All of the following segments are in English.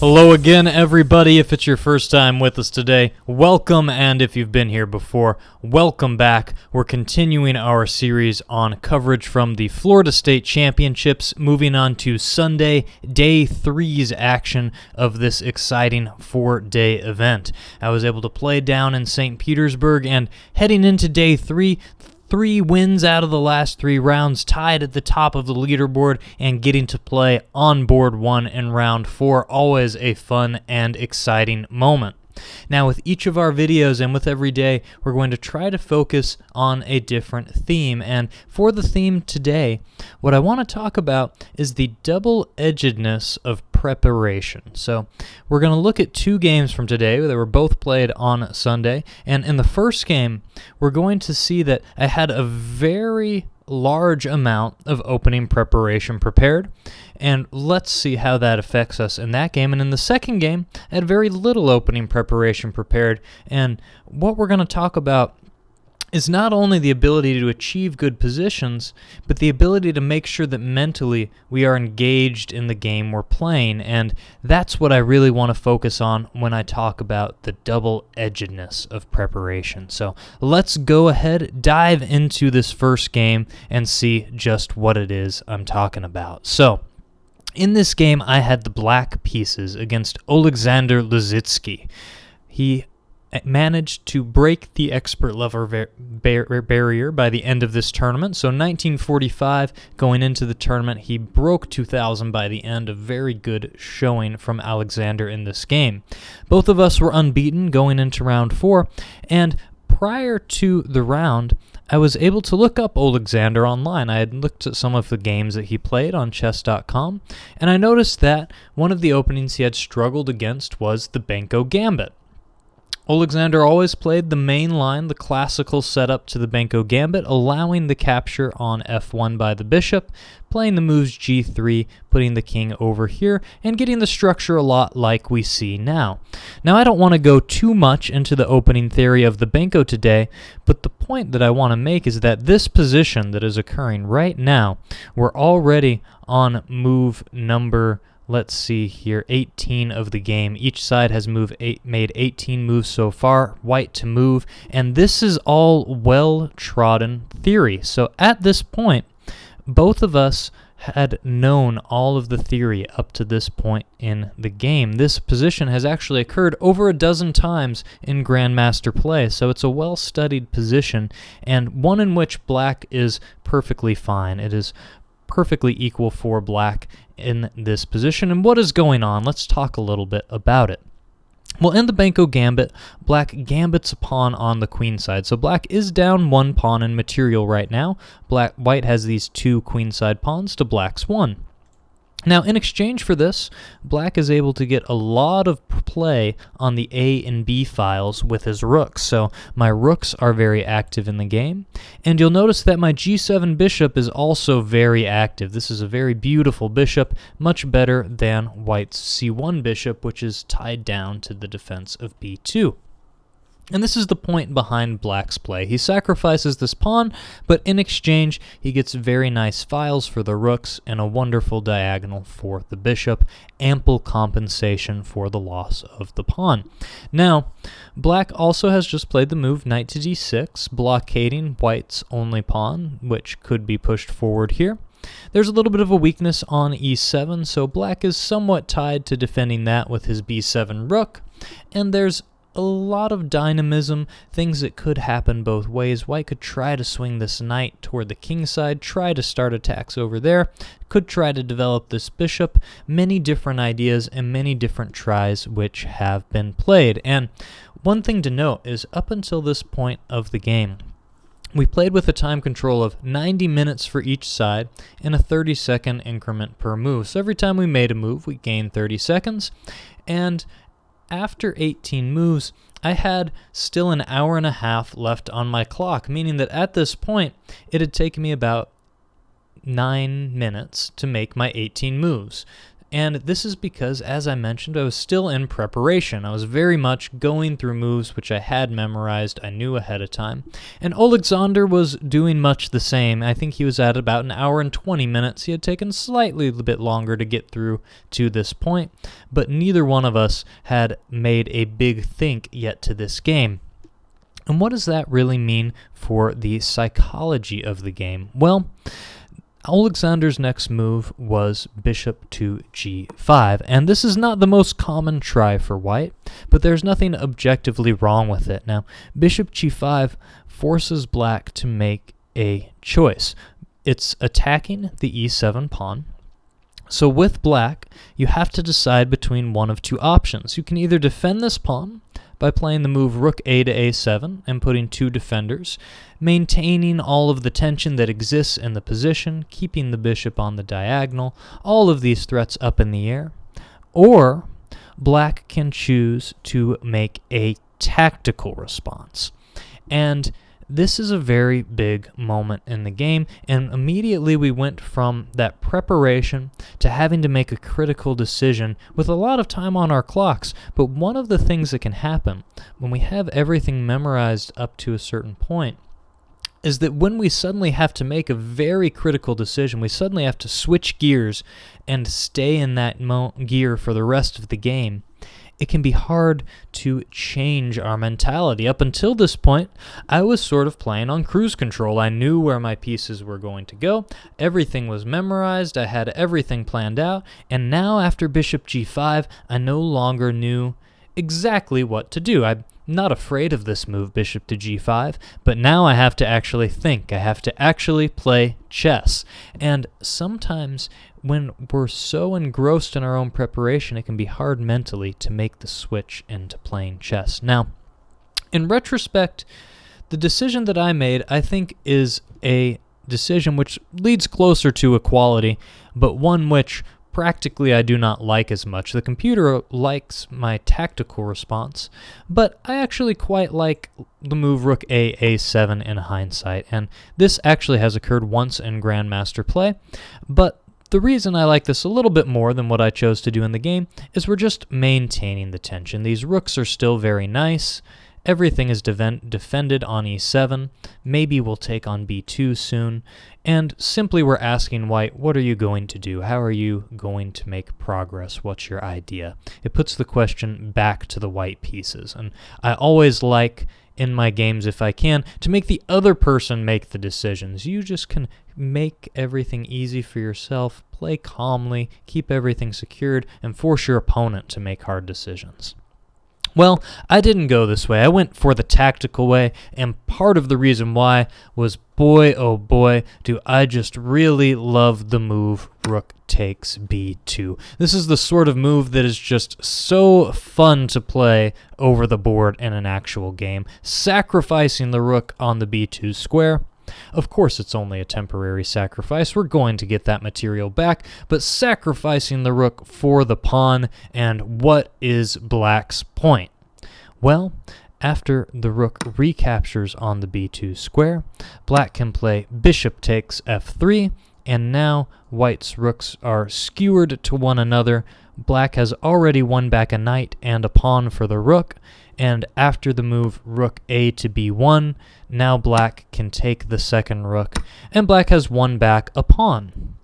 Hello again, everybody. If it's your first time with us today, welcome, and if you've been here before, welcome back. We're continuing our series on coverage from the Florida State Championships, moving on to Sunday, Day 3's action of this exciting 4-day event. I was able to play down in St. Petersburg, and heading into Day 3, 3 wins out of the last 3 rounds, tied at the top of the leaderboard, and getting to play on board 1 in round 4. Always a fun and exciting moment. Now, with each of our videos and with every day, we're going to try to focus on a different theme. And for the theme today, what I want to talk about is the double-edgedness of preparation. So we're going to look at 2 games from today that were both played on Sunday. And in the first game, we're going to see that I had a very large amount of opening preparation prepared, and let's see how that affects us in that game. And in the second game, I had very little opening preparation prepared, and what we're going to talk about is not only the ability to achieve good positions, but the ability to make sure that mentally we are engaged in the game we're playing, and that's what I really want to focus on when I talk about the double-edgedness of preparation. So let's go ahead, dive into this first game, and see just what it is I'm talking about. So, in this game, I had the black pieces against Alexander Luzitsky. He managed to break the expert level barrier by the end of this tournament. So 1945 going into the tournament, he broke 2000 by the end. A very good showing from Alexander in this game. Both of us were unbeaten going into round 4, and prior to the round, I was able to look up Alexander online. I had looked at some of the games that he played on chess.com, and I noticed that one of the openings he had struggled against was the Benko Gambit. Alexander always played the main line, the classical setup to the Benko Gambit, allowing the capture on f1 by the bishop, playing the moves g3, putting the king over here, and getting the structure a lot like we see now. Now, I don't want to go too much into the opening theory of the Benko today, but the point that I want to make is that this position that is occurring right now, we're already on move number, let's see here, 18 of the game. Each side has made 18 moves so far, white to move, and this is all well-trodden theory. So at this point, both of us had known all of the theory up to this point in the game. This position has actually occurred over a dozen times in Grandmaster play, so it's a well-studied position, and one in which black is perfectly fine. It is perfectly equal for black in this position. And what is going on? Let's talk a little bit about it. Well, in the Benko Gambit, black gambits a pawn on the queen side. So black is down 1 pawn in material right now. White has these 2 queenside pawns to black's 1. Now, in exchange for this, black is able to get a lot of play on the A and B files with his rooks. So my rooks are very active in the game. And you'll notice that my G7 bishop is also very active. This is a very beautiful bishop, much better than white's C1 bishop, which is tied down to the defense of B2. And this is the point behind black's play. He sacrifices this pawn, but in exchange, he gets very nice files for the rooks and a wonderful diagonal for the bishop, ample compensation for the loss of the pawn. Now, black also has just played the move knight to d6, blockading white's only pawn, which could be pushed forward here. There's a little bit of a weakness on e7, so black is somewhat tied to defending that with his b7 rook, and there's a lot of dynamism, things that could happen both ways. White could try to swing this knight toward the king side, try to start attacks over there, could try to develop this bishop, many different ideas and many different tries which have been played. And one thing to note is up until this point of the game, we played with a time control of 90 minutes for each side and a 30-second increment per move. So every time we made a move, we gained 30 seconds, and after 18 moves, I had still an hour and a half left on my clock, meaning that at this point, it had taken me about 9 minutes to make my 18 moves. And this is because, as I mentioned, I was still in preparation. I was very much going through moves which I had memorized, I knew ahead of time. And Alexander was doing much the same. I think he was at about an hour and 20 minutes. He had taken slightly a bit longer to get through to this point, but neither one of us had made a big think yet to this game. And what does that really mean for the psychology of the game? Well, Alexander's next move was bishop to g5, and this is not the most common try for white, but there's nothing objectively wrong with it. Now, bishop g5 forces black to make a choice. It's attacking the e7 pawn. So with black, you have to decide between one of two options. You can either defend this pawn by playing the move rook a to a7 and putting two defenders, maintaining all of the tension that exists in the position, keeping the bishop on the diagonal, all of these threats up in the air. Or black can choose to make a tactical response. And this is a very big moment in the game, and immediately we went from that preparation to having to make a critical decision with a lot of time on our clocks. But one of the things that can happen when we have everything memorized up to a certain point is that when we suddenly have to make a very critical decision, we suddenly have to switch gears and stay in that gear for the rest of the game. It can be hard to change our mentality. Up until this point, I was sort of playing on cruise control. I knew where my pieces were going to go. Everything was memorized. I had everything planned out. And now, after bishop g5, I no longer knew exactly what to do. I'm not afraid of this move, bishop to g5, but now I have to actually think. I have to actually play chess. And sometimes when we're so engrossed in our own preparation, it can be hard mentally to make the switch into playing chess. Now, in retrospect, the decision that I made, I think, is a decision which leads closer to equality, but one which practically I do not like as much. The computer likes my tactical response, but I actually quite like the move rook a7 in hindsight, and this actually has occurred once in Grandmaster play, but the reason I like this a little bit more than what I chose to do in the game is we're just maintaining the tension. These rooks are still very nice. Everything is defended on e7. Maybe we'll take on b2 soon. And simply we're asking white, what are you going to do? How are you going to make progress? What's your idea? It puts the question back to the white pieces. And I always like, in my games if I can, to make the other person make the decisions. You just can make everything easy for yourself, play calmly, keep everything secured, and force your opponent to make hard decisions. Well, I didn't go this way. I went for the tactical way, and part of the reason why was, boy, oh boy, do I just really love the move rook takes b2. This is the sort of move that is just so fun to play over the board in an actual game, sacrificing the rook on the b2 square. Of course, it's only a temporary sacrifice. We're going to get that material back, but sacrificing the rook for the pawn, and what is black's point? Well, after the rook recaptures on the b2 square, black can play bishop takes f3, and now white's rooks are skewered to one another. Black has already won back a knight and a pawn for the rook, and after the move rook a to b1, now black can take the second rook, and black has won back a pawn.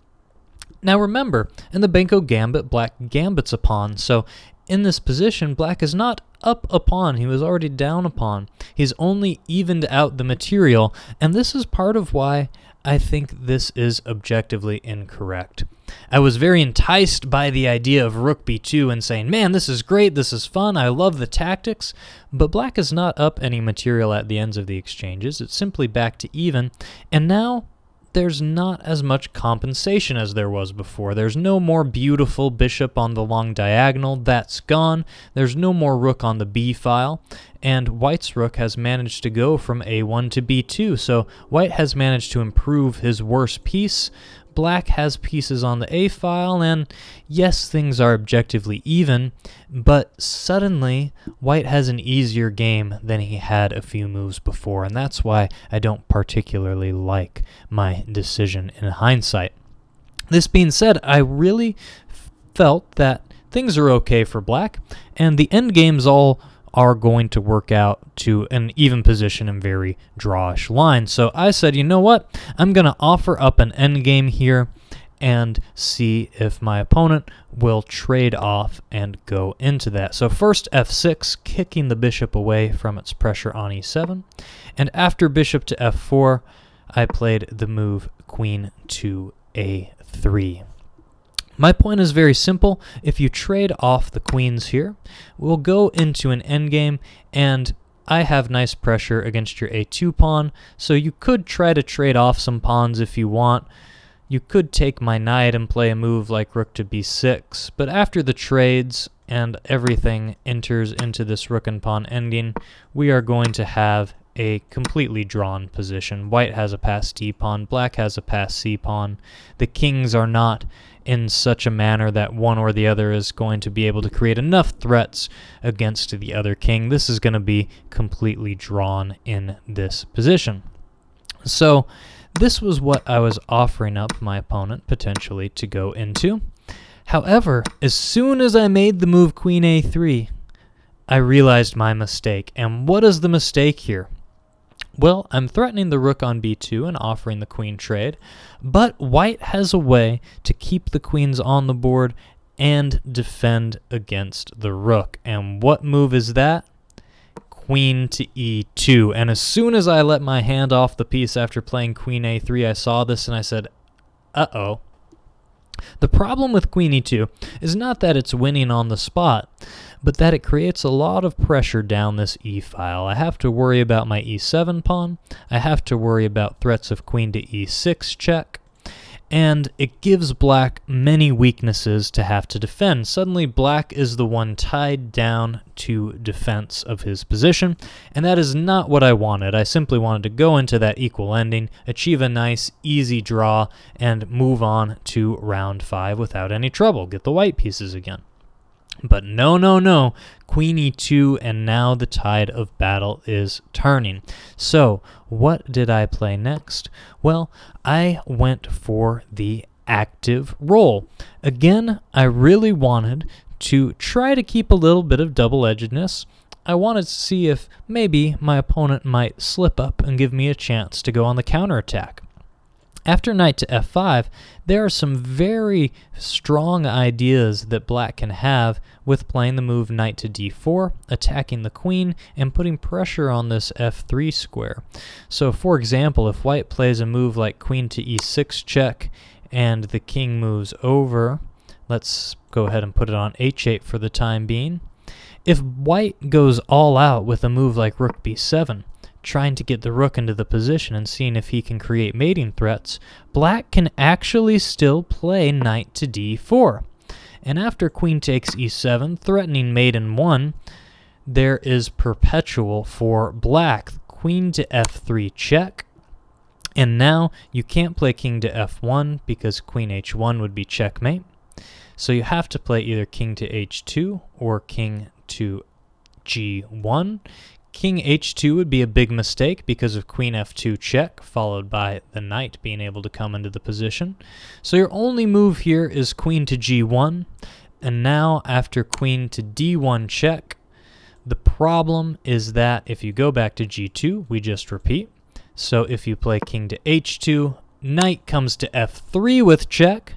Now remember, in the Benko gambit, black gambits a pawn, so in this position, black is not up a pawn, he was already down a pawn. He's only evened out the material, and this is part of why I think this is objectively incorrect. I was very enticed by the idea of rook b2 and saying, man, this is great, this is fun, I love the tactics, but black is not up any material at the ends of the exchanges. It's simply back to even, and now there's not as much compensation as there was before. There's no more beautiful bishop on the long diagonal. That's gone. There's no more rook on the b file, and white's rook has managed to go from a1 to b2, so white has managed to improve his worst piece. Black has pieces on the a file, and yes, things are objectively even, but suddenly white has an easier game than he had a few moves before, and that's why I don't particularly like my decision in hindsight. This being said, I really felt that things are okay for black, and the endgames all are going to work out to an even position and very drawish line. So I said, you know what? I'm going to offer up an endgame here and see if my opponent will trade off and go into that. So first f6, kicking the bishop away from its pressure on e7. And after bishop to f4, I played the move queen to a3. My point is very simple. If you trade off the queens here, we'll go into an endgame, and I have nice pressure against your a2 pawn, so you could try to trade off some pawns if you want. You could take my knight and play a move like rook to b6, but after the trades and everything enters into this rook and pawn ending, we are going to have a completely drawn position. White has a passed d pawn, black has a passed c pawn. The kings are not in such a manner that one or the other is going to be able to create enough threats against the other king. This is going to be completely drawn in this position. So this was what I was offering up my opponent potentially to go into. However, as soon as I made the move queen a3, I realized my mistake. And what is the mistake here? Well, I'm threatening the rook on b2 and offering the queen trade, but white has a way to keep the queens on the board and defend against the rook. And what move is that? Queen to e2. And as soon as I let my hand off the piece after playing queen a3, I saw this and I said, uh-oh. The problem with queen e2 is not that it's winning on the spot, but that it creates a lot of pressure down this e-file. I have to worry about my e7 pawn, I have to worry about threats of queen to e6 check, and it gives black many weaknesses to have to defend. Suddenly black is the one tied down to defense of his position, and that is not what I wanted. I simply wanted to go into that equal ending, achieve a nice easy draw, and move on to round 5 without any trouble, get the white pieces again. But no, queen e2, and now the tide of battle is turning. So what did I play next? Well, I went for the active role. Again, I really wanted to try to keep a little bit of double-edgedness. I wanted to see if maybe my opponent might slip up and give me a chance to go on the counterattack. After knight to f5, there are some very strong ideas that black can have with playing the move knight to d4, attacking the queen, and putting pressure on this f3 square. So for example, if white plays a move like queen to e6 check, and the king moves over, let's go ahead and put it on h8 for the time being. If white goes all out with a move like rook b7, trying to get the rook into the position and seeing if he can create mating threats, black can actually still play knight to d4. And after queen takes e7, threatening mate in 1, there is perpetual for black. Queen to f3 check. And now you can't play king to f1 because queen h1 would be checkmate. So you have to play either king to h2 or king to g1. King h2 would be a big mistake because of queen f2 check, followed by the knight being able to come into the position. So your only move here is queen to g1, and now after queen to d1 check, the problem is that if you go back to g2, we just repeat. So if you play king to h2, knight comes to f3 with check,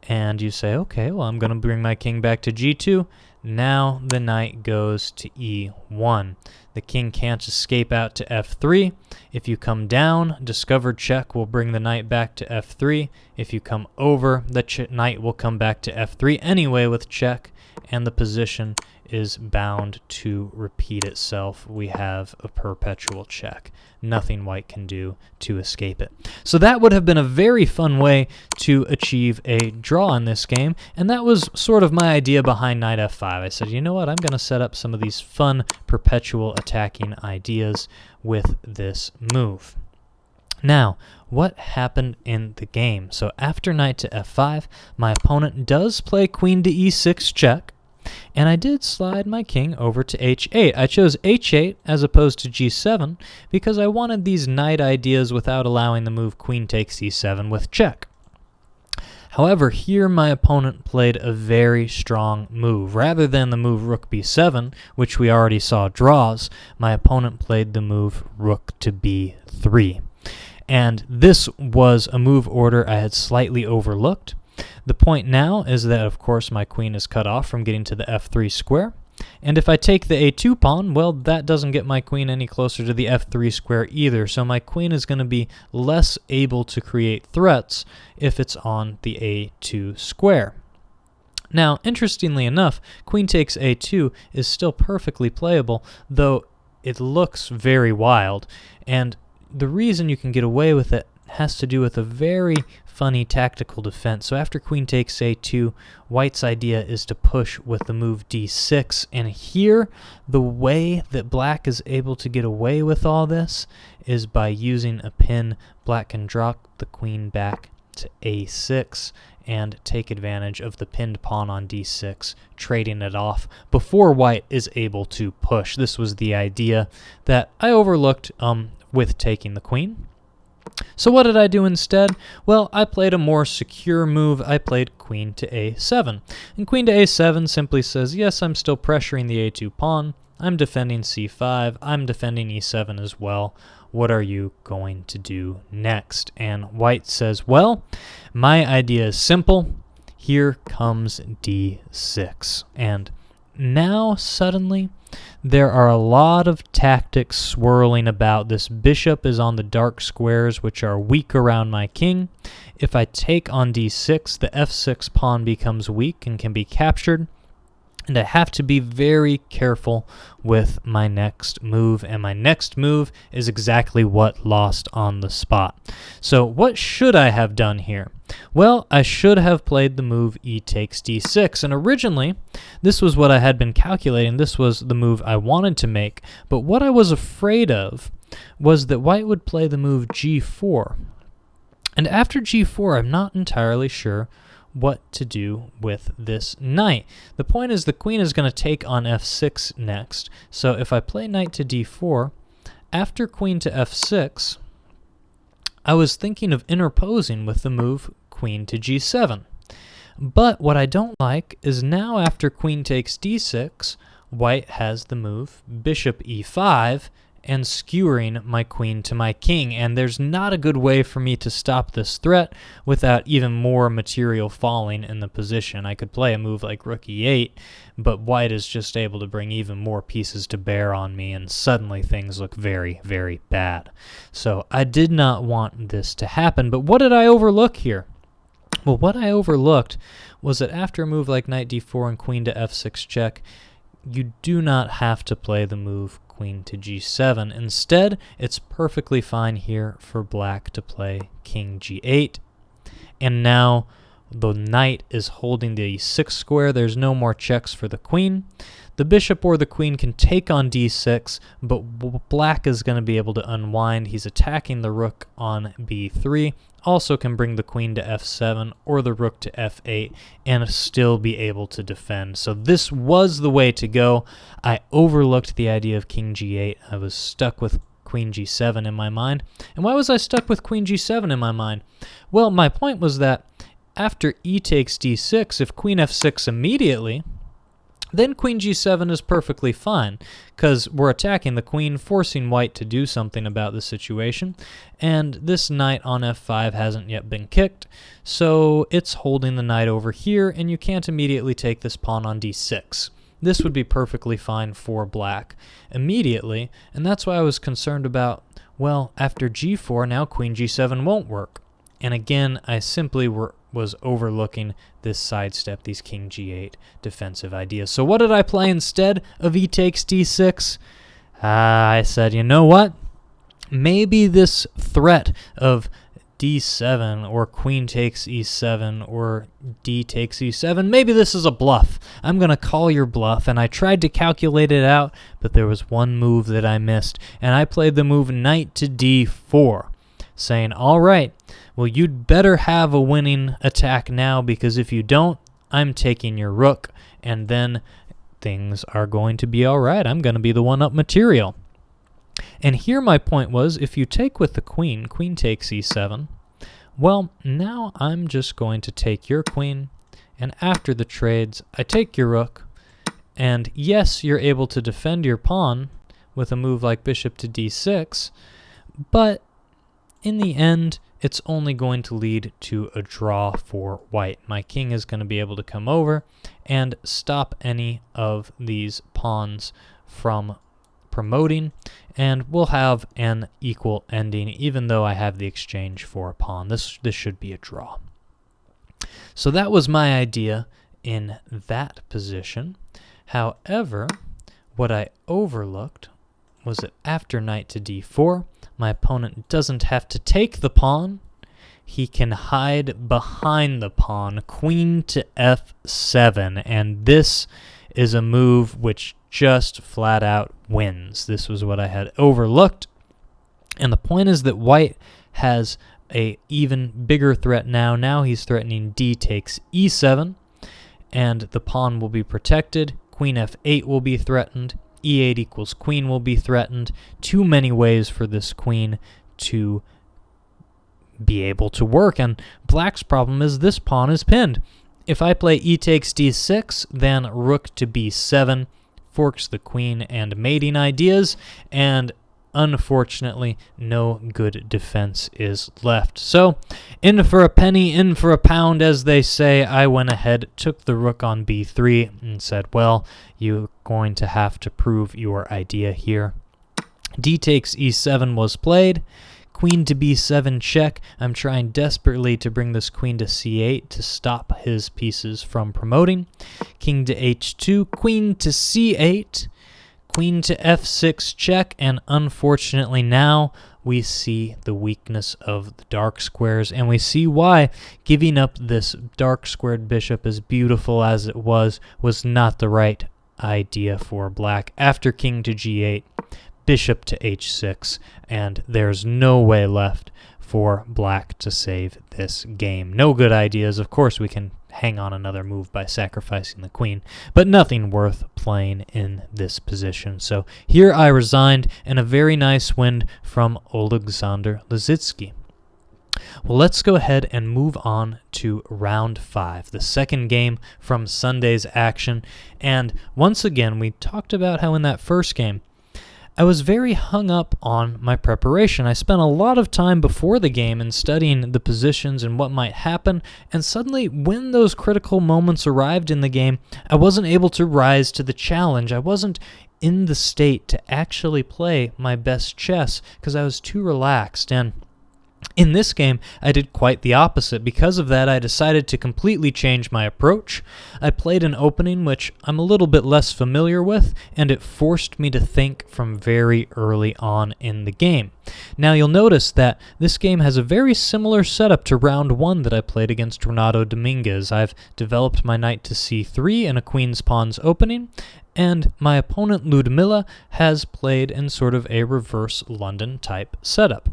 and you say, okay, well, I'm going to bring my king back to g2. Now the knight goes to e1. The king can't escape out to f3. If you come down, discovered check will bring the knight back to f3. If you come over, the knight will come back to f3 anyway with check, and the position is bound to repeat itself. We have a perpetual check. Nothing white can do to escape it. So that would have been a very fun way to achieve a draw in this game, and that was sort of my idea behind knight f5. I said, you know what, I'm going to set up some of these fun perpetual attacking ideas with this move. Now, what happened in the game? So after knight to f5, my opponent does play queen to e6 check, and I did slide my king over to h8. I chose h8 as opposed to g7 because I wanted these knight ideas without allowing the move queen takes e7 with check. However, here my opponent played a very strong move. Rather than the move rook b7, which we already saw draws, my opponent played the move rook to b3. And this was a move order I had slightly overlooked. The point now is that, of course, my queen is cut off from getting to the f3 square. And if I take the a2 pawn, well, that doesn't get my queen any closer to the f3 square either. So my queen is going to be less able to create threats if it's on the a2 square. Now, interestingly enough, queen takes a2 is still perfectly playable, though it looks very wild. And the reason you can get away with it has to do with a very funny tactical defense. So after queen takes a2, white's idea is to push with the move d6. And here, the way that black is able to get away with all this is by using a pin. Black can drop the queen back to a6 and take advantage of the pinned pawn on d6, trading it off before white is able to push. This was the idea that I overlooked with taking the queen. So what did I do instead? Well, I played a more secure move. I played queen to a7. And queen to a7 simply says, yes, I'm still pressuring the a2 pawn. I'm defending c5. I'm defending e7 as well. What are you going to do next? And white says, well, my idea is simple. Here comes d6. And now suddenly there are a lot of tactics swirling about. This bishop is on the dark squares, which are weak around my king. If I take on d6, the f6 pawn becomes weak and can be captured. And I have to be very careful with my next move. And my next move is exactly what lost on the spot. So what should I have done here? Well, I should have played the move e takes d6. And originally, this was what I had been calculating. This was the move I wanted to make. But what I was afraid of was that white would play the move g4. And after g4, I'm not entirely sure what to do with this knight. The point is the queen is going to take on f6 next. So if I play knight to d4, after queen to f6, I was thinking of interposing with the move queen to g7. But what I don't like is now after queen takes d6, white has the move bishop e5 and skewering my queen to my king. And there's not a good way for me to stop this threat without even more material falling in the position. I could play a move like rook e8, but white is just able to bring even more pieces to bear on me, and suddenly things look very, very bad. So I did not want this to happen, but what did I overlook here? Well, what I overlooked was that after a move like knight d4 and queen to f6 check, you do not have to play the move queen to g7. Instead, it's perfectly fine here for black to play king g8. And now the knight is holding the e6 square. There's no more checks for the queen. The bishop or the queen can take on d6, but black is going to be able to unwind. He's attacking the rook on b3. Also can bring the queen to f7 or the rook to f8 and still be able to defend. So this was the way to go. I overlooked the idea of king g8. I was stuck with queen g7 in my mind. And why was I stuck with queen g7 in my mind? Well, my point was that after e takes d6, if queen f6 immediately, then queen g7 is perfectly fine, because we're attacking the queen, forcing white to do something about the situation, and this knight on f5 hasn't yet been kicked, so it's holding the knight over here, and you can't immediately take this pawn on d6. This would be perfectly fine for black immediately, and that's why I was concerned about, well, after g4, now queen g7 won't work. And again, I simply was overlooking this sidestep, these king g8 defensive ideas. So what did I play instead of e takes d6? I said, you know what? Maybe this threat of d7 or queen takes e7 or d takes e7, maybe this is a bluff. I'm going to call your bluff, and I tried to calculate it out, but there was one move that I missed, and I played the move knight to d4, saying, all right, well, you'd better have a winning attack now, because if you don't, I'm taking your rook, and then things are going to be all right. I'm going to be the one up material. And here my point was, if you take with the queen, queen takes e7, Well, now I'm just going to take your queen, and after the trades, I take your rook, and yes, you're able to defend your pawn with a move like bishop to d6, but in the end, it's only going to lead to a draw for white. My king is going to be able to come over and stop any of these pawns from promoting, and we'll have an equal ending, even though I have the exchange for a pawn. This should be a draw. So that was my idea in that position. However, what I overlooked was that after knight to d4, my opponent doesn't have to take the pawn. He can hide behind the pawn, queen to f7, and this is a move which just flat out wins. This was what I had overlooked, and the point is that white has a even bigger threat now. Now he's threatening d takes e7, and the pawn will be protected. Queen f8 will be threatened. e8 equals queen will be threatened. Too many ways for this queen to be able to work, and black's problem is this pawn is pinned. If I play e takes d6, then rook to b7 forks the queen and mating ideas, and unfortunately, no good defense is left. So, in for a penny, in for a pound, as they say, I went ahead, took the rook on b3, and said, well, you're going to have to prove your idea here. D takes e7 was played. Queen to b7 check. I'm trying desperately to bring this queen to c8 to stop his pieces from promoting. King to h2, queen to c8. Queen to f6 check, and unfortunately now we see the weakness of the dark squares, and we see why giving up this dark squared bishop, as beautiful as it was not the right idea for black. After king to g8, bishop to h6, and there's no way left for black to save this game. No good ideas. Of course, we can hang on another move by sacrificing the queen, but nothing worth playing in this position. So here I resigned, and a very nice win from Alexander Lizitsky. Well, let's go ahead and move on to round 5, the second game from Sunday's action. And once again, we talked about how in that first game, I was very hung up on my preparation. I spent a lot of time before the game in studying the positions and what might happen, and suddenly when those critical moments arrived in the game, I wasn't able to rise to the challenge. I wasn't in the state to actually play my best chess because I was too relaxed, and in this game, I did quite the opposite. Because of that, I decided to completely change my approach. I played an opening which I'm a little bit less familiar with, and it forced me to think from very early on in the game. Now, you'll notice that this game has a very similar setup to round 1 that I played against Renato Dominguez. I've developed my knight to c3 in a queen's pawns opening, and my opponent Ludmila has played in sort of a reverse London type setup.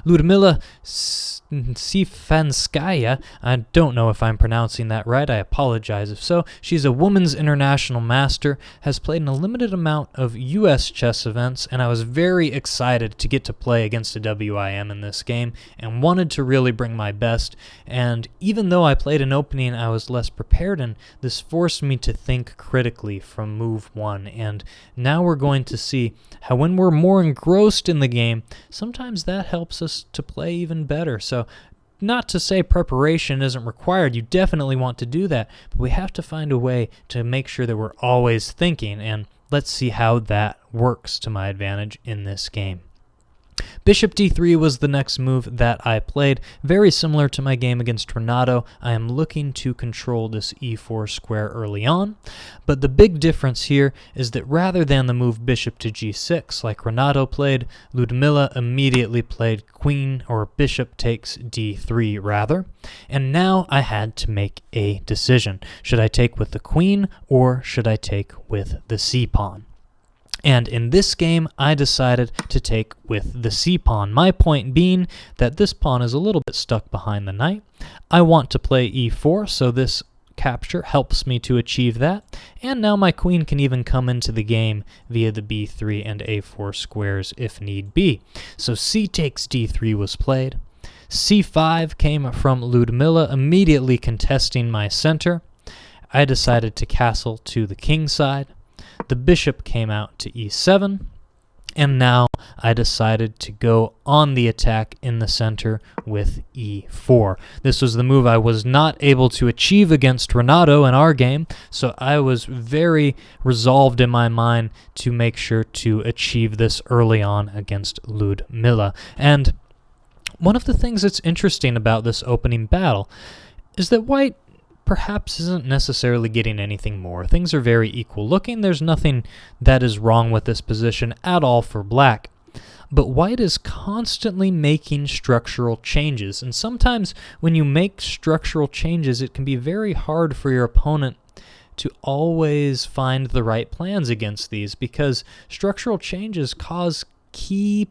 Ludmila Sifanskaya, I don't know if I'm pronouncing that right, I apologize if so. She's a women's international master, has played in a limited amount of U.S. chess events, and I was very excited to get to play against a WIM in this game, and wanted to really bring my best. And even though I played an opening I was less prepared in, this forced me to think critically from move 1, and now we're going to see how when we're more engrossed in the game, sometimes that helps us to play even better. So not to say preparation isn't required, you definitely want to do that, but we have to find a way to make sure that we're always thinking, and let's see how that works to my advantage in this game. Bishop d3 was the next move that I played. Very similar to my game against Renato, I am looking to control this e4 square early on, but the big difference here is that rather than the move bishop to g6 like Renato played, Ludmila immediately played queen or bishop takes d3 rather, and now I had to make a decision. Should I take with the queen or should I take with the c-pawn? And in this game, I decided to take with the c-pawn. My point being that this pawn is a little bit stuck behind the knight. I want to play e4, so this capture helps me to achieve that. And now my queen can even come into the game via the b3 and a4 squares if need be. So c takes d3 was played. c5 came from Ludmilla, immediately contesting my center. I decided to castle to the king side. The bishop came out to e7, and now I decided to go on the attack in the center with e4. This was the move I was not able to achieve against Renato in our game, so I was very resolved in my mind to make sure to achieve this early on against Ludmilla. And one of the things that's interesting about this opening battle is that white perhaps isn't necessarily getting anything more. Things are very equal looking. There's nothing that is wrong with this position at all for black. But white is constantly making structural changes. And sometimes when you make structural changes, it can be very hard for your opponent to always find the right plans against these, because structural changes cause key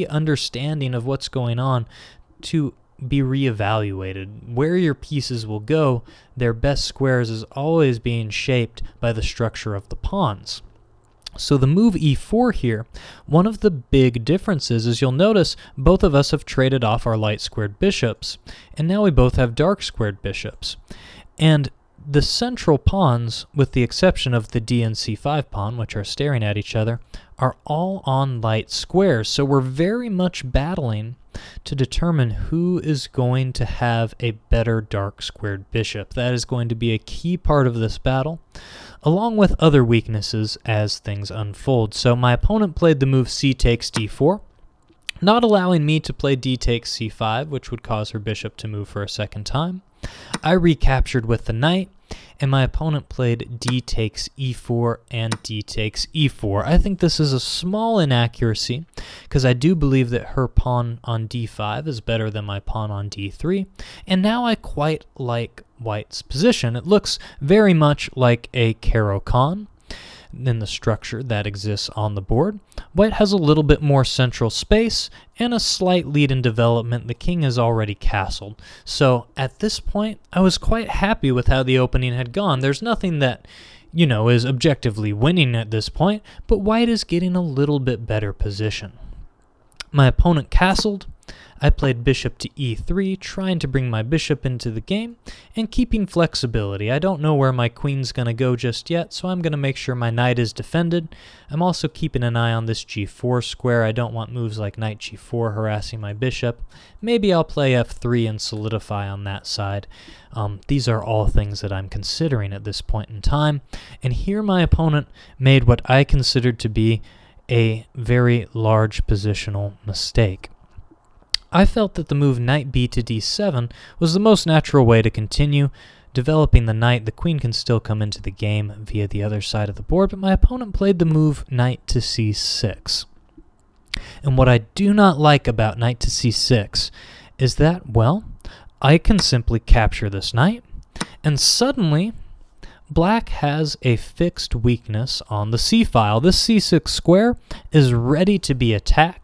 understanding of what's going on to be reevaluated. Where your pieces will go, their best squares is always being shaped by the structure of the pawns. So the move e4 here, one of the big differences is you'll notice both of us have traded off our light squared bishops, and now we both have dark squared bishops. And the central pawns, with the exception of the d and c5 pawn, which are staring at each other, are all on light squares. So we're very much battling to determine who is going to have a better dark squared bishop. That is going to be a key part of this battle, along with other weaknesses as things unfold. So my opponent played the move c takes d4, not allowing me to play d takes c5, which would cause her bishop to move for a second time. I recaptured with the knight, and my opponent played d takes e4 and d takes e4. I think this is a small inaccuracy, because I do believe that her pawn on d5 is better than my pawn on d3, and now I quite like white's position. It looks very much like a Caro-Kann in the structure that exists on the board. White has a little bit more central space and a slight lead in development. The king is already castled. So at this point, I was quite happy with how the opening had gone. There's nothing that, is objectively winning at this point, but white is getting a little bit better position. My opponent castled. I played bishop to e3, trying to bring my bishop into the game and keeping flexibility. I don't know where my queen's going to go just yet, so I'm going to make sure my knight is defended. I'm also keeping an eye on this g4 square. I don't want moves like knight g4 harassing my bishop. Maybe I'll play f3 and solidify on that side. These are all things that I'm considering at this point in time. And here my opponent made what I considered to be a very large positional mistake. I felt that the move knight b to d7 was the most natural way to continue developing the knight. The queen can still come into the game via the other side of the board, but my opponent played the move knight to c6. And what I do not like about knight to c6 is that, well, I can simply capture this knight, and suddenly black has a fixed weakness on the c-file. This c6 square is ready to be attacked.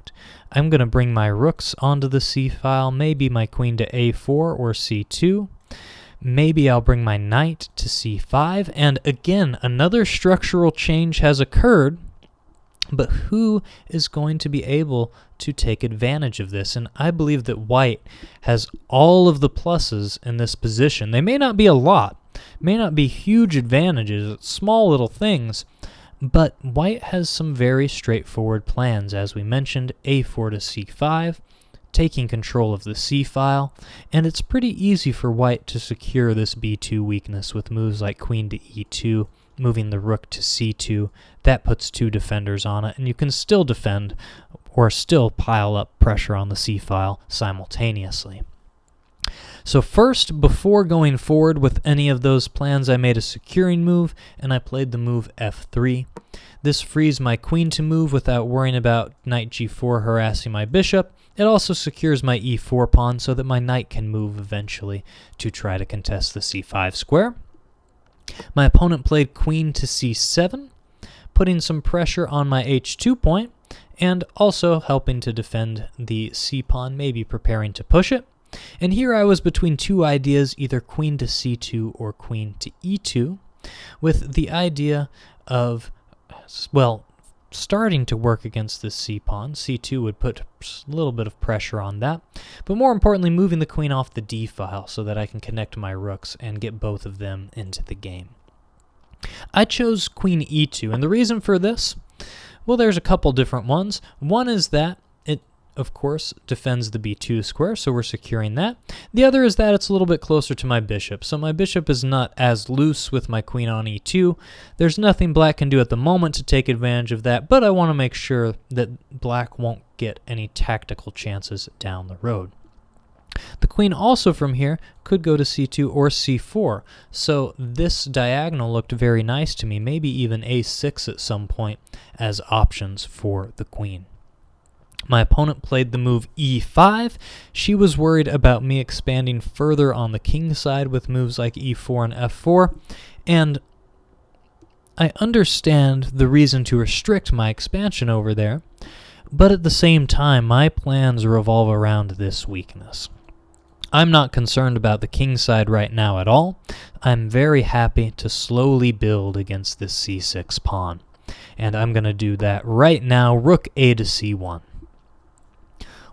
I'm going to bring my rooks onto the c-file, maybe my queen to a4 or c2. Maybe I'll bring my knight to c5, and again, another structural change has occurred, but who is going to be able to take advantage of this? And I believe that white has all of the pluses in this position. They may not be a lot, may not be huge advantages, small little things, but white has some very straightforward plans. As we mentioned, a4 to c5, taking control of the c-file, and it's pretty easy for white to secure this b2 weakness with moves like queen to e2, moving the rook to c2. That puts two defenders on it, and you can still defend or still pile up pressure on the c-file simultaneously. So first, before going forward with any of those plans, I made a securing move, and I played the move f3. This frees my queen to move without worrying about knight g4 harassing my bishop. It also secures my e4 pawn so that my knight can move eventually to try to contest the c5 square. My opponent played queen to c7, putting some pressure on my h2 point, and also helping to defend the c-pawn, maybe preparing to push it. And here I was between two ideas, either queen to c2 or queen to e2, with the idea of, well, starting to work against this c pawn. c2 would put a little bit of pressure on that, but more importantly, moving the queen off the d file so that I can connect my rooks and get both of them into the game. I chose queen e2, and the reason for this, well, there's a couple different ones. One is that it, of course, defends the b2 square, so we're securing that. The other is that it's a little bit closer to my bishop, so my bishop is not as loose with my queen on e2. There's nothing black can do at the moment to take advantage of that, but I want to make sure that black won't get any tactical chances down the road. The queen also from here could go to c2 or c4, so this diagonal looked very nice to me, maybe even a6 at some point as options for the queen. My opponent played the move e5. She was worried about me expanding further on the king side with moves like e4 and f4, and I understand the reason to restrict my expansion over there, but at the same time, my plans revolve around this weakness. I'm not concerned about the king side right now at all. I'm very happy to slowly build against this c6 pawn, and I'm going to do that right now. Rook a to c1.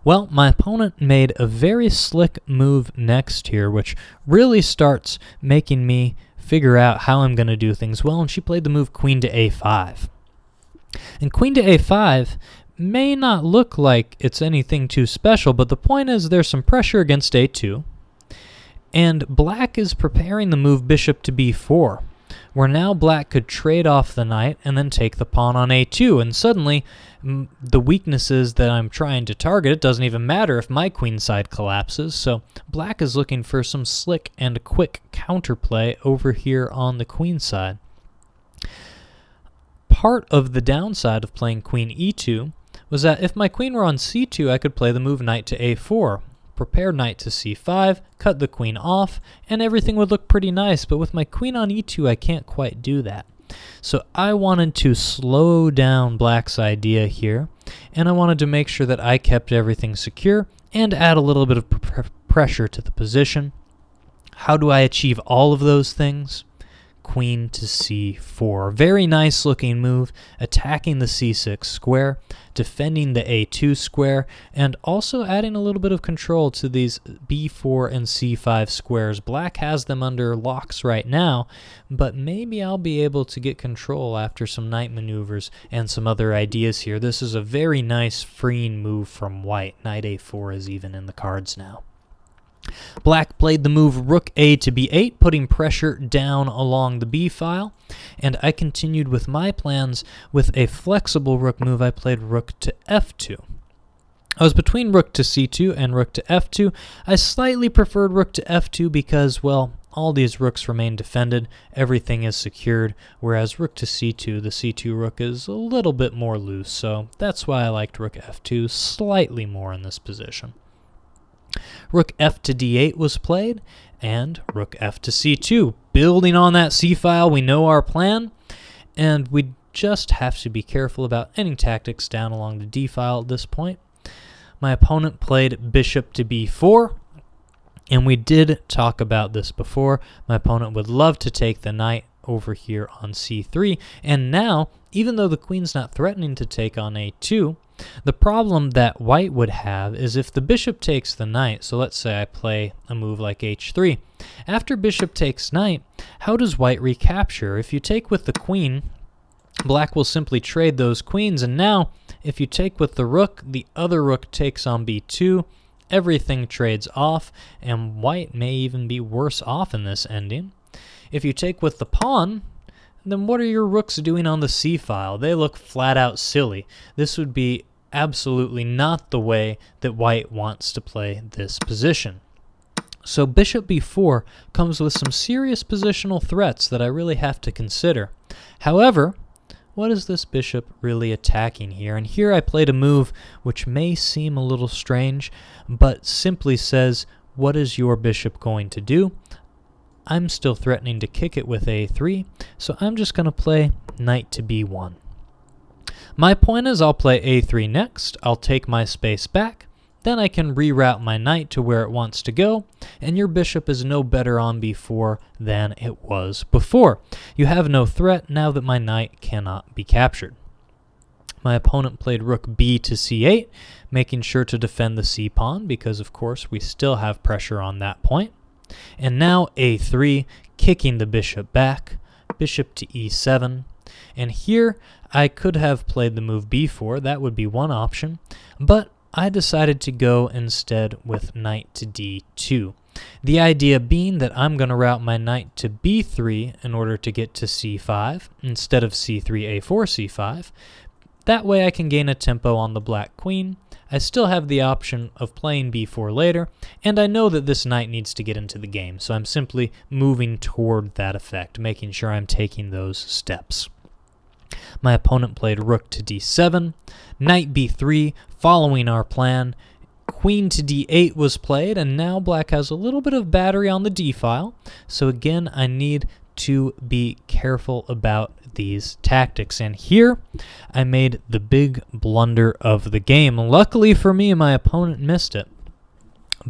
Well, my opponent made a very slick move next here, which really starts making me figure out how I'm going to do things well, and she played the move queen to a5. And queen to a5 may not look like it's anything too special, but the point is there's some pressure against a2, and black is preparing the move bishop to b4, where now black could trade off the knight and then take the pawn on a2, and suddenly the weaknesses that I'm trying to target, it doesn't even matter if my queen side collapses, so black is looking for some slick and quick counterplay over here on the queen side. Part of the downside of playing queen e2 was that if my queen were on c2, I could play the move knight to a4, prepare knight to c5, cut the queen off, and everything would look pretty nice, but with my queen on e2, I can't quite do that. So I wanted to slow down black's idea here, and I wanted to make sure that I kept everything secure and add a little bit of pressure to the position. How do I achieve all of those things? Queen to c4. Very nice looking move, attacking the c6 square, defending the a2 square, and also adding a little bit of control to these b4 and c5 squares. Black has them under locks right now, but maybe I'll be able to get control after some knight maneuvers and some other ideas here. This is a very nice freeing move from white. Knight a4 is even in the cards now. Black played the move rook a to b8, putting pressure down along the b file, and I continued with my plans with a flexible rook move. I played rook to f2. I was between rook to c2 and rook to f2. I slightly preferred rook to f2 because, well, all these rooks remain defended, everything is secured, whereas rook to c2, the c2 rook is a little bit more loose, so that's why I liked rook f2 slightly more in this position. Rook f to d8 was played, and rook f to c2. Building on that c-file, we know our plan, and we just have to be careful about any tactics down along the d-file at this point. My opponent played bishop to b4, and we did talk about this before. My opponent would love to take the knight over here on c3, and now, even though the queen's not threatening to take on a2, the problem that white would have is if the bishop takes the knight, so let's say I play a move like h3. After bishop takes knight, how does white recapture? If you take with the queen, black will simply trade those queens, and now if you take with the rook, the other rook takes on b2, everything trades off, and white may even be worse off in this ending. If you take with the pawn, then what are your rooks doing on the c-file? They look flat out silly. This would be absolutely not the way that white wants to play this position. So bishop b4 comes with some serious positional threats that I really have to consider. However, what is this bishop really attacking here? And here I played a move which may seem a little strange, but simply says, what is your bishop going to do? I'm still threatening to kick it with a3, so I'm just going to play knight to b1. My point is I'll play a3 next, I'll take my space back, then I can reroute my knight to where it wants to go, and your bishop is no better on b4 than it was before. You have no threat now that my knight cannot be captured. My opponent played rook b to c8, making sure to defend the c pawn because, of course, we still have pressure on that point. And now a3, kicking the bishop back, bishop to e7. And here I could have played the move b4, that would be one option, but I decided to go instead with knight to d2. The idea being that I'm going to route my knight to b3 in order to get to c5 instead of c3, a4, c5. That way I can gain a tempo on the black queen. I still have the option of playing b4 later, and I know that this knight needs to get into the game, so I'm simply moving toward that effect, making sure I'm taking those steps. My opponent played rook to d7, knight b3, following our plan. Queen to d8 was played, and now black has a little bit of battery on the d file, so again I need to be careful about these tactics. And here I made the big blunder of the game. Luckily for me, my opponent missed it,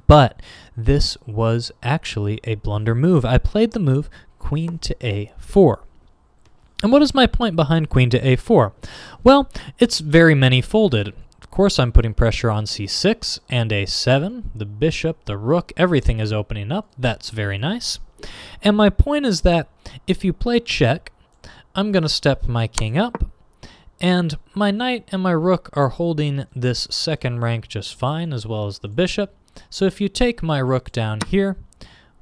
but this was actually a blunder move. I played the move queen to a4. And what is my point behind queen to a4? Well, it's very many-folded. Of course, I'm putting pressure on c6 and a7. The bishop, the rook, everything is opening up. That's very nice. And my point is that if you play check, I'm going to step my king up, and my knight and my rook are holding this second rank just fine, as well as the bishop. So if you take my rook down here,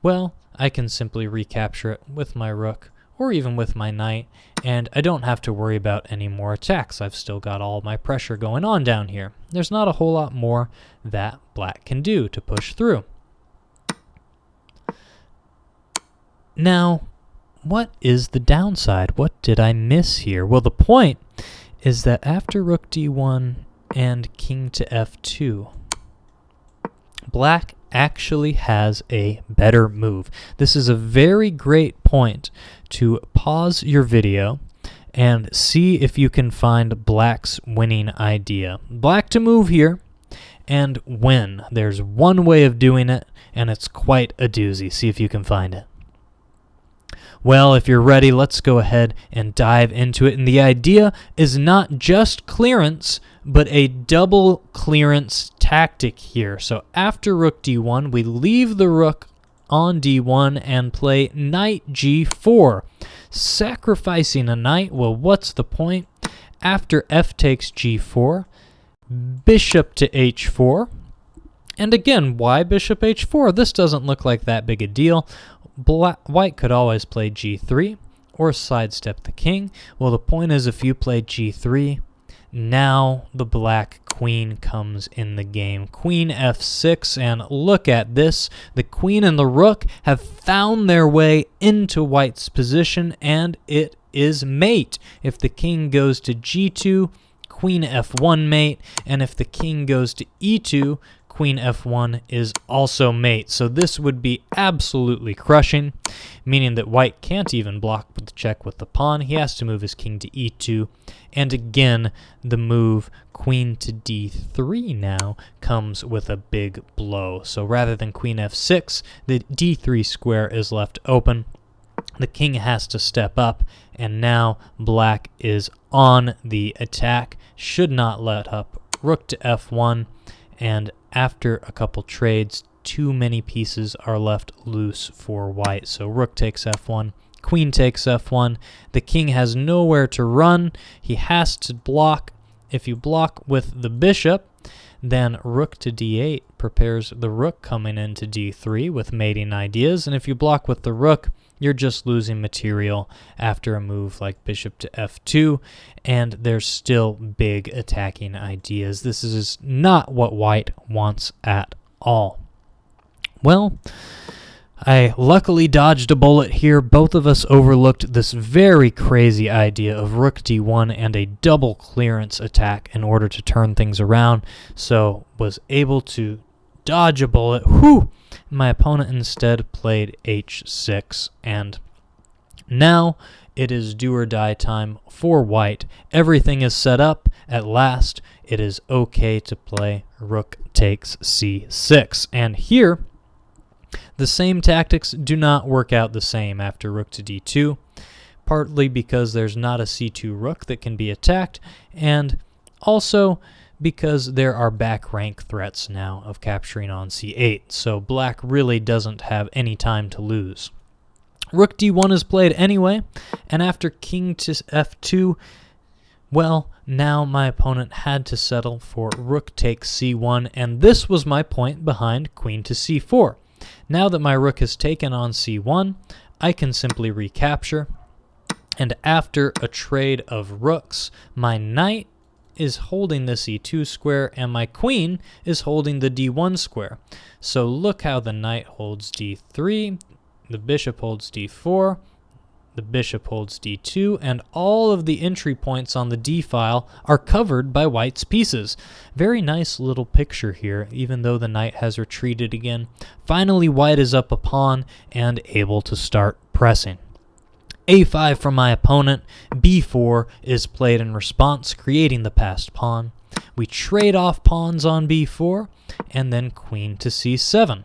well, I can simply recapture it with my rook, or even with my knight, and I don't have to worry about any more attacks. I've still got all my pressure going on down here. There's not a whole lot more that black can do to push through. Now, what is the downside? What did I miss here? Well, the point is that after rook d1 and king to f2, black actually has a better move. This is a very great point to pause your video and see if you can find black's winning idea. Black to move here and win. There's one way of doing it, and it's quite a doozy. See if you can find it. Well, if you're ready, let's go ahead and dive into it. And the idea is not just clearance, but a double clearance tactic here. So after rook d1, we leave the rook on d1 and play knight g4. Sacrificing a knight, well, what's the point? After f takes g4, bishop to h4. And again, why bishop h4? This doesn't look like that big a deal. White could always play g3 or sidestep the king. Well, the point is, if you play g3, now the black queen comes in the game. Queen f6, and look at this. The queen and the rook have found their way into white's position, and it is mate. If the king goes to g2, queen f1 mate, and if the king goes to e2, queen f1 is also mate. So this would be absolutely crushing, meaning that white can't even block with the check with the pawn. He has to move his king to e2. And again, the move queen to d3 now comes with a big blow. So rather than queen f6, the d3 square is left open. The king has to step up, and now black is on the attack. Should not let up. Rook to f1, and after a couple trades, too many pieces are left loose for white. So rook takes f1, queen takes f1. The king has nowhere to run. He has to block. If you block with the bishop, then rook to d8 prepares the rook coming into d3 with mating ideas. And if you block with the rook, you're just losing material after a move like bishop to f2, and there's still big attacking ideas. This is not what white wants at all. Well, I luckily dodged a bullet here. Both of us overlooked this very crazy idea of rook d1 and a double clearance attack in order to turn things around, so was able to dodge a bullet. Whew! My opponent instead played h6, and now it is do or die time for white. Everything is set up. At last, it is okay to play rook takes c6. And here, the same tactics do not work out the same after rook to d2, partly because there's not a c2 rook that can be attacked, and Also, because there are back rank threats now of capturing on c8, so black really doesn't have any time to lose. Rook d1 is played anyway, and after king to f2, well, now my opponent had to settle for rook takes c1, and this was my point behind queen to c4. Now that my rook has taken on c1, I can simply recapture, and after a trade of rooks, my knight is holding the c2 square, and my queen is holding the d1 square. So look how the knight holds d3, the bishop holds d4, the bishop holds d2, and all of the entry points on the d file are covered by white's pieces. Very nice little picture here, even though the knight has retreated again. Finally, white is up a pawn and able to start pressing. a5 from my opponent, b4 is played in response, creating the passed pawn. We trade off pawns on b4, and then queen to c7.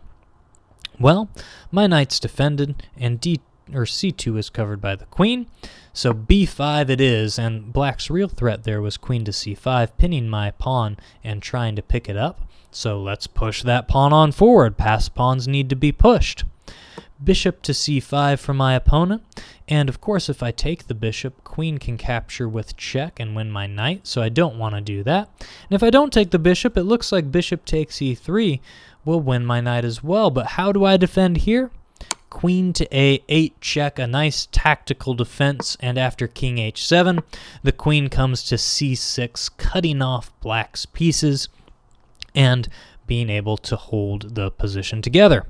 Well, my knight's defended, and c2 is covered by the queen, so b5 it is, and black's real threat there was queen to c5, pinning my pawn and trying to pick it up. So let's push that pawn on forward. Passed pawns need to be pushed. Bishop to c5 for my opponent, and of course if I take the bishop, queen can capture with check and win my knight, so I don't want to do that. And if I don't take the bishop, it looks like bishop takes e3 will win my knight as well, but how do I defend here? Queen to a8 check, a nice tactical defense, and after king h7, the queen comes to c6, cutting off black's pieces and being able to hold the position together.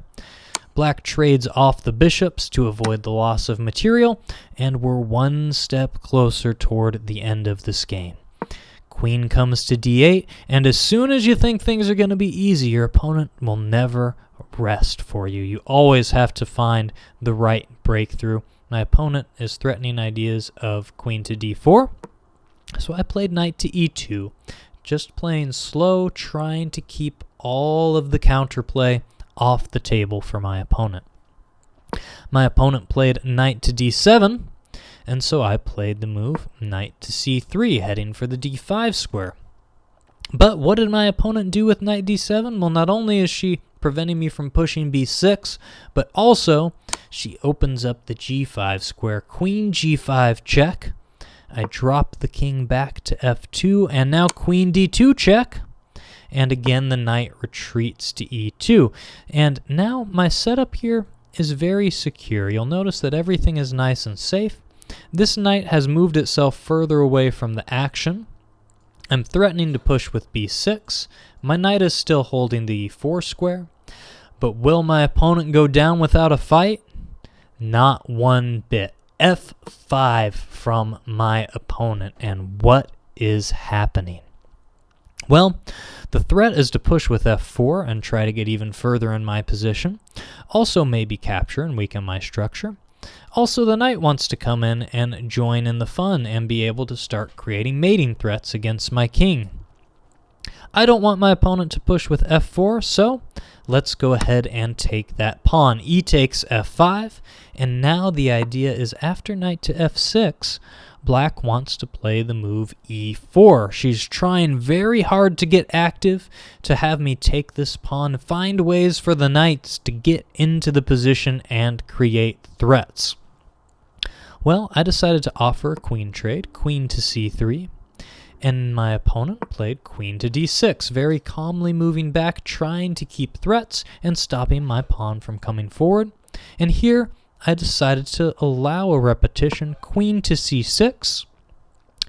Black trades off the bishops to avoid the loss of material, and we're one step closer toward the end of this game. Queen comes to d8, and as soon as you think things are going to be easy, your opponent will never rest for you. You always have to find the right breakthrough. My opponent is threatening ideas of queen to d4, so I played knight to e2, just playing slow, trying to keep all of the counterplay off the table for my opponent. My opponent played knight to d7, and so I played the move knight to c3, heading for the d5 square. But what did my opponent do with knight d7? Well, not only is she preventing me from pushing b6, but also she opens up the g5 square. Queen g5 check. I drop the king back to f2, and now queen d2 check. And again, the knight retreats to e2. And now my setup here is very secure. You'll notice that everything is nice and safe. This knight has moved itself further away from the action. I'm threatening to push with b6. My knight is still holding the e4 square. But will my opponent go down without a fight? Not one bit. f5 from my opponent. And what is happening? Well, the threat is to push with f4 and try to get even further in my position. Also maybe capture and weaken my structure. Also, the knight wants to come in and join in the fun and be able to start creating mating threats against my king. I don't want my opponent to push with f4, so let's go ahead and take that pawn. E takes f5, and now the idea is after knight to f6, black wants to play the move e4. She's trying very hard to get active, to have me take this pawn, find ways for the knights to get into the position and create threats. Well, I decided to offer a queen trade, queen to c3, and my opponent played queen to d6, very calmly moving back, trying to keep threats and stopping my pawn from coming forward. And here, I decided to allow a repetition, queen to c6,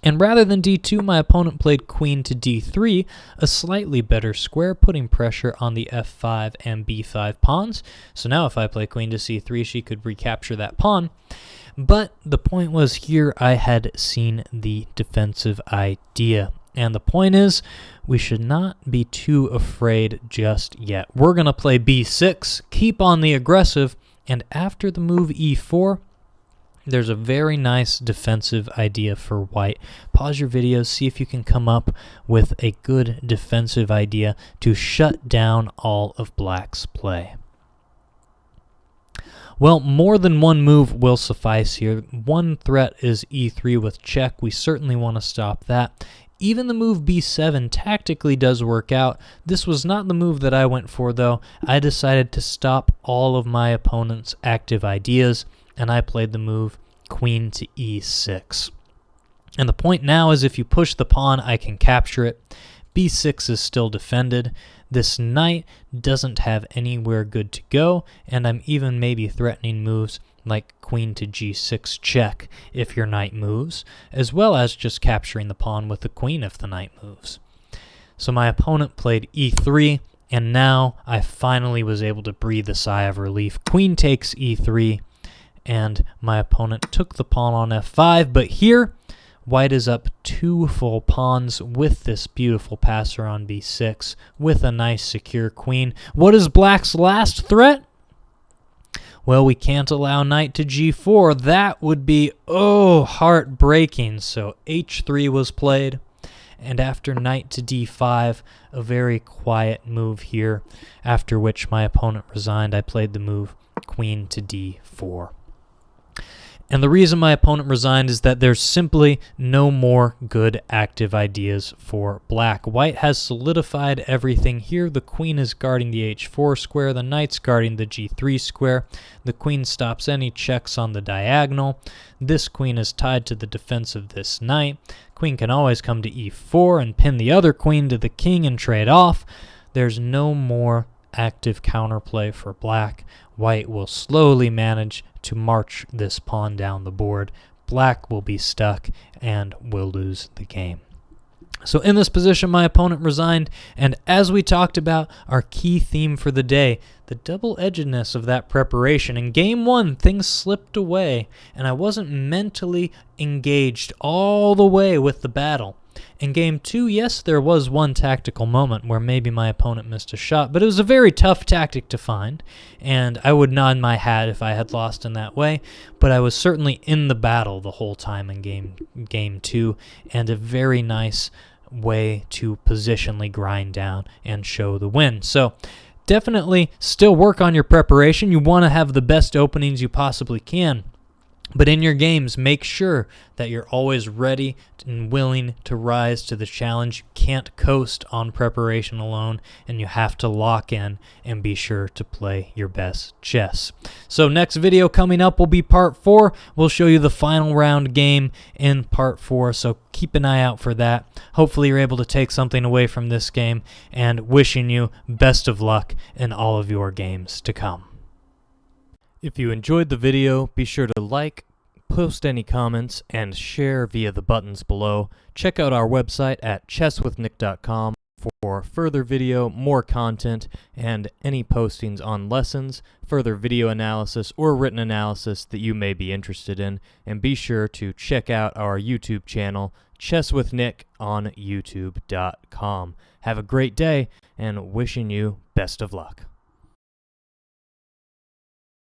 and rather than d2, my opponent played queen to d3, a slightly better square, putting pressure on the f5 and b5 pawns. So now if I play queen to c3, she could recapture that pawn. But the point was here I had seen the defensive idea. And the point is, we should not be too afraid just yet. We're going to play b6, keep on the aggressive, and after the move e4, there's a very nice defensive idea for white. Pause your video, see if you can come up with a good defensive idea to shut down all of black's play. Well, more than one move will suffice here. One threat is e3 with check. We certainly want to stop that. Even the move b7 tactically does work out. This was not the move that I went for, though. I decided to stop all of my opponent's active ideas, and I played the move queen to e6. And the point now is if you push the pawn, I can capture it. b6 is still defended. This knight doesn't have anywhere good to go, and I'm even maybe threatening moves like queen to g6 check if your knight moves, as well as just capturing the pawn with the queen if the knight moves. So my opponent played e3, and now I finally was able to breathe a sigh of relief. Queen takes e3, and my opponent took the pawn on f5, but here white is up 2 full pawns with this beautiful passer on b6 with a nice secure queen. What is black's last threat? Well, we can't allow knight to g4. That would be, heartbreaking. So h3 was played, and after knight to d5, a very quiet move here, after which my opponent resigned. I played the move queen to d4. And the reason my opponent resigned is that there's simply no more good active ideas for black. White has solidified everything here. The queen is guarding the h4 square. The knight's guarding the g3 square. The queen stops any checks on the diagonal. This queen is tied to the defense of this knight. Queen can always come to e4 and pin the other queen to the king and trade off. There's no more active counterplay for black. White will slowly manage to march this pawn down the board. Black will be stuck and will lose the game. So in this position, my opponent resigned, and as we talked about, our key theme for the day, the double-edgedness of that preparation. In game 1, things slipped away, and I wasn't mentally engaged all the way with the battle. In game 2, yes, there was one tactical moment where maybe my opponent missed a shot, but it was a very tough tactic to find, and I would nod my hat if I had lost in that way, but I was certainly in the battle the whole time in game 2, and a very nice way to positionally grind down and show the win. So definitely still work on your preparation. You want to have the best openings you possibly can. But in your games, make sure that you're always ready and willing to rise to the challenge. You can't coast on preparation alone, and you have to lock in and be sure to play your best chess. So next video coming up will be part 4. We'll show you the final round game in part 4, so keep an eye out for that. Hopefully you're able to take something away from this game, and wishing you best of luck in all of your games to come. If you enjoyed the video, be sure to like, post any comments, and share via the buttons below. Check out our website at chesswithnick.com for further video, more content, and any postings on lessons, further video analysis, or written analysis that you may be interested in. And be sure to check out our YouTube channel, Chess with Nick, on youtube.com. Have a great day, and wishing you best of luck.